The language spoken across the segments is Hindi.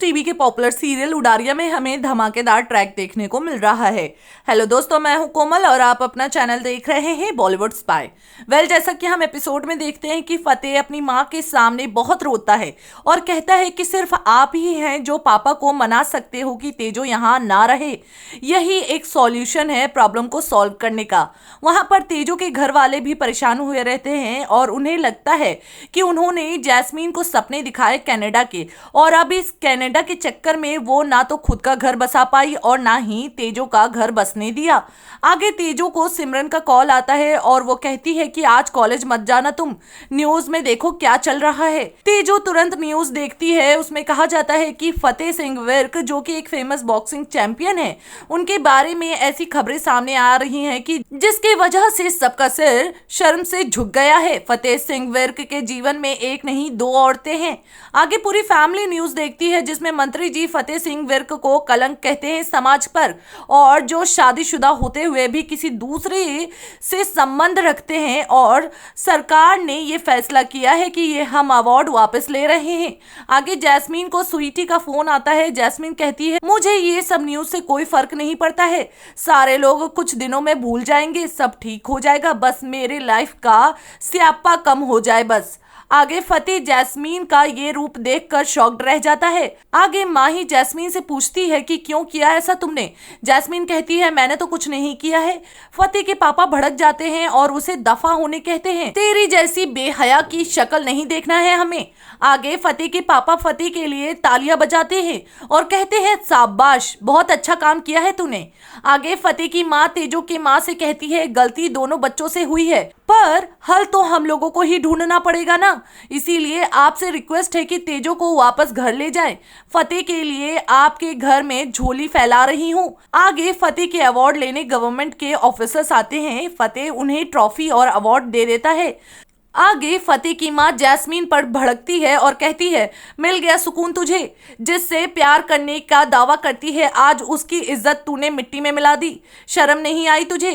टीवी के पॉपुलर सीरियल उडारिया में हमें धमाकेदार ट्रैक देखने को मिल रहा है। हेलो दोस्तों, मैं हूं कोमल और आप अपना चैनल देख रहे हैं बॉलीवुड स्पाई। जैसा कि हम एपिसोड में देखते हैं कि फतेह अपनी माँ के सामने बहुत रोता है और कहता है कि सिर्फ आप ही हैं जो पापा को मना सकते हो कि तेजो यहाँ ना रहे। यही एक सॉल्यूशन है प्रॉब्लम को सॉल्व करने का। वहां पर तेजो के घर वाले भी परेशान हुए रहते हैं और उन्हें लगता है कि उन्होंने जैस्मीन को सपने दिखाए कनाडा के, और अब इस कनाडा के चक्कर में वो ना तो खुद का घर बसा पाई और ना ही तेजो का घर बसने दिया। आगे तेजो को सिमरन का कॉल आता है और वो कहती है कि आज कॉलेज मत जाना, तुम न्यूज में देखो क्या चल रहा है। तेजो तुरंत न्यूज देखती है, उसमें कहा जाता है कि फतेह सिंह विर्क जो कि एक फेमस बॉक्सिंग चैंपियन है, उनके बारे में ऐसी खबरें सामने आ रही हैं कि जिसके वजह से सबका सिर शर्म से झुक गया है। फतेह सिंह विर्क के जीवन में एक नहीं दो औरतें हैं। आगे पूरी फैमिली न्यूज देखती है जिसमें मंत्री जी फतेह सिंह विर्क को कलंक कहते हैं समाज पर, और जो शादीशुदा होते हुए भी किसी दूसरे से संबंध रखते हैं, और सरकार ने ये फैसला किया है कि ये हम अवार्ड वापस ले रहे हैं। आगे जैस्मीन को स्वीटी का फोन आता है। जैस्मीन कहती है मुझे ये सब न्यूज से कोई फर्क नहीं पड़ता है, सारे लोग कुछ दिनों में भूल जाएंगे, सब ठीक हो जाएगा, बस मेरे लाइफ का स्यापा कम हो जाए बस। आगे फतेह जैस्मीन का ये रूप देखकर शॉक्ड रह जाता है। आगे माँ ही जैस्मीन से पूछती है कि क्यों किया ऐसा तुमने। जैस्मीन कहती है मैंने तो कुछ नहीं किया है। फतेह के पापा भड़क जाते हैं और उसे दफा होने कहते हैं, तेरी जैसी बेहया की शक्ल नहीं देखना है हमें। आगे फतेह के पापा फतेह के लिए तालियां बजाते हैं और कहते हैं शाबाश, बहुत अच्छा काम किया है तूने। आगे फतेह की माँ तेजो के माँ से कहती है गलती दोनों बच्चों से हुई है, पर हल तो हम लोगों को ही ढूंढना पड़ेगा ना, इसीलिए आपसे रिक्वेस्ट है कि तेजो को वापस घर ले जाएं। फतेह के लिए आपके घर में झोली फैला रही हूँ। आगे फतेह के अवार्ड लेने गवर्नमेंट के ऑफिसर्स आते हैं। फतेह उन्हें ट्रॉफी और अवार्ड दे देता है। आगे फतेह की माँ जैस्मीन पर भड़कती है और कहती है मिल गया सुकून तुझे, जिससे प्यार करने का दावा करती है, आज उसकी इज्जत तूने मिट्टी में मिला दी, शर्म नहीं आई तुझे,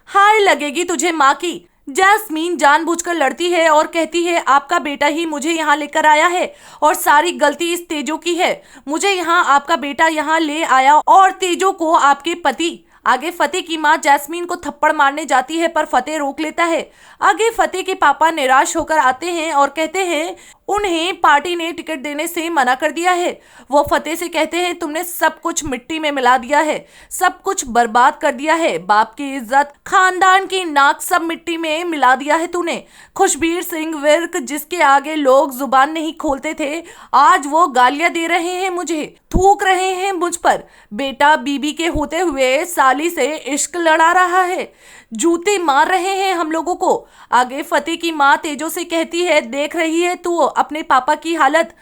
हाय लगेगी तुझे माँ की। जैस्मीन जानबूझकर लड़ती है और कहती है आपका बेटा ही मुझे यहाँ लेकर आया है और सारी गलती इस तेजो की है। मुझे यहाँ आपका बेटा यहाँ ले आया और तेजो को आपके पति। आगे फतेह की माँ जैस्मीन को थप्पड़ मारने जाती है पर फतेह रोक लेता है। आगे फतेह के पापा निराश होकर आते हैं और कहते हैं उन्हें पार्टी ने टिकट देने से मना कर दिया है। वो फतेह से कहते हैं तुमने सब कुछ मिट्टी में मिला दिया है, सब कुछ बर्बाद कर दिया है, बाप की इज्जत, खानदान की नाक सब मिट्टी में मिला दिया है तूने। खुशबीर सिंह विर्क जिसके आगे लोग जुबान नहीं खोलते थे, आज वो गालियां दे रहे हैं मुझे, थूक रहे हैं मुझ पर। बेटा बीबी के होते हुए साली से इश्क लड़ा रहा है, जूते मार रहे हैं हम लोगों को। आगे फतेह की माँ तेजो से कहती है देख रही है तू अपने पापा की हालत,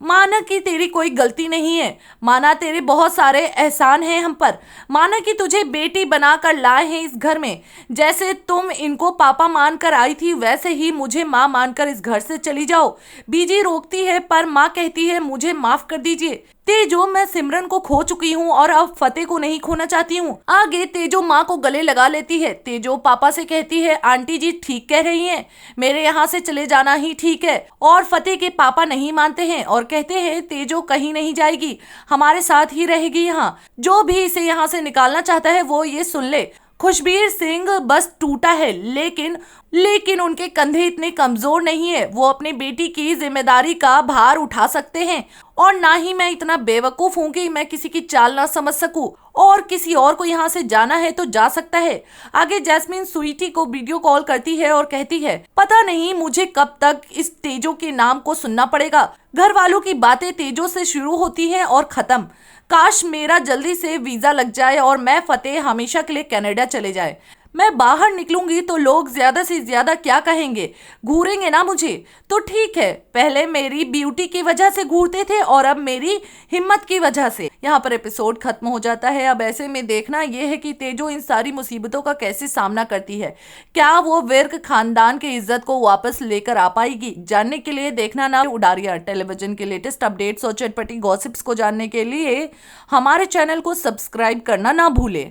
माना कि तेरी कोई गलती नहीं है, माना तेरे बहुत सारे एहसान हैं हम पर, माना कि तुझे बेटी बनाकर लाए हैं इस घर में, जैसे तुम इनको पापा मानकर आई थी वैसे ही मुझे माँ मानकर इस घर से चली जाओ। बीजी रोकती है पर माँ कहती है मुझे माफ कर दीजिए तेजो, मैं सिमरन को खो चुकी हूँ और अब फतेह को नहीं खोना चाहती हूँ। आगे तेजो माँ को गले लगा लेती है। तेजो पापा से कहती है आंटी जी ठीक कह रही हैं, मेरे यहाँ से चले जाना ही ठीक है। और फतेह के पापा नहीं मानते हैं और कहते हैं तेजो कहीं नहीं जाएगी, हमारे साथ ही रहेगी यहाँ, जो भी इसे यहाँ से निकालना चाहता है वो ये सुन ले। खुशबीर सिंह बस टूटा है, लेकिन उनके कंधे इतने कमजोर नहीं है, वो अपने बेटी की जिम्मेदारी का भार उठा सकते हैं, और ना ही मैं इतना बेवकूफ हूँ कि मैं किसी की चाल ना समझ सकूं, और किसी और को यहाँ से जाना है तो जा सकता है। आगे जैस्मीन स्वीटी को वीडियो कॉल करती है और कहती है पता नहीं मुझे कब तक इस तेजो के नाम को सुनना पड़ेगा। घर वालों की बातें तेजो से शुरू होती हैं और खत्म। काश मेरा जल्दी से वीजा लग जाए और मैं फतेह हमेशा के लिए कनाडा चले जाए। मैं बाहर निकलूंगी तो लोग ज्यादा से ज्यादा क्या कहेंगे, घूरेंगे ना मुझे, तो ठीक है, पहले मेरी ब्यूटी की वजह से घूरते थे और अब मेरी हिम्मत की वजह से। यहाँ पर एपिसोड खत्म हो जाता है। अब ऐसे में देखना यह है कि तेजो इन सारी मुसीबतों का कैसे सामना करती है, क्या वो विर्क खानदान की इज्जत को वापस लेकर आ पाएगी। जानने के लिए देखना ना उडारिया टेलीविजन के लेटेस्ट अपडेट्स और चटपटी गॉसिप्स को जानने के लिए हमारे चैनल को सब्सक्राइब करना ना भूले।